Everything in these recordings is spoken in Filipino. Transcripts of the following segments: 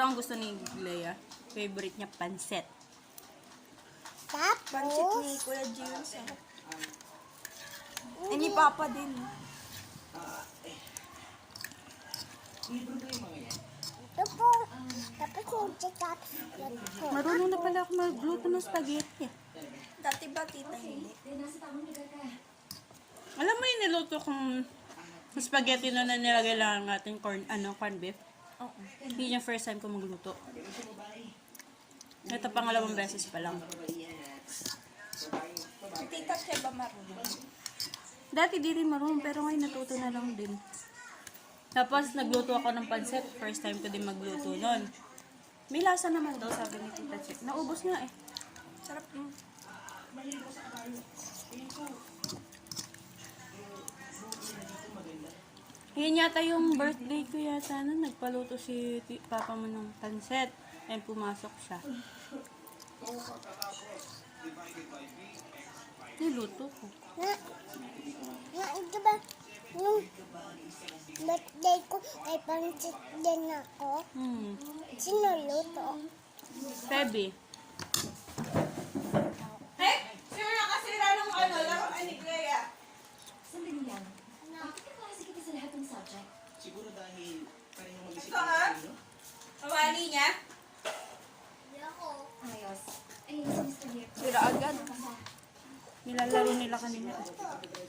Pero ang gusto ni Leia, favorite niya, pansit. Pansit ni Kuya James. Eh, ni Papa din. Ito po. Tapos yung chikat. Marunong na pala ako magluto ng spaghetti. Dati ba, tita, hindi? Alam mo yung niluto kong spaghetti na nilagay lang ang ating corn beef? Oo. Hindi yung first time ko magluto. Ito pangalawang beses pa lang. Si tita siya ba marunong? Dati di rin marunong, pero ngayon natuto na lang din. Tapos nagluto ako ng pansit. First time ko din magluto nun. May lasa naman daw, sabi ni Tita Chick. Naubos nga eh. Sarap. Yan yata yung birthday ko yata na nagpaluto si Papa mo ng pansit. And pumasok siya. Niluto ko. Ito ba? Yung birthday ko ay pansit din ako. Sino luto? Feby. Eh, sino nakasira ng laruan ni Clea? Sandali lang. Bakit ka klase kita sa lahat ng subject? Siguro dahil pareho mag-isip Ito ha? Kawali niya? Ayos. Ayun si Mr. Here. Sira agad. Nilalaro nila kanina.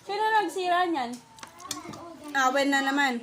Sino nagsira niyan? Oo, dahil Awen na naman.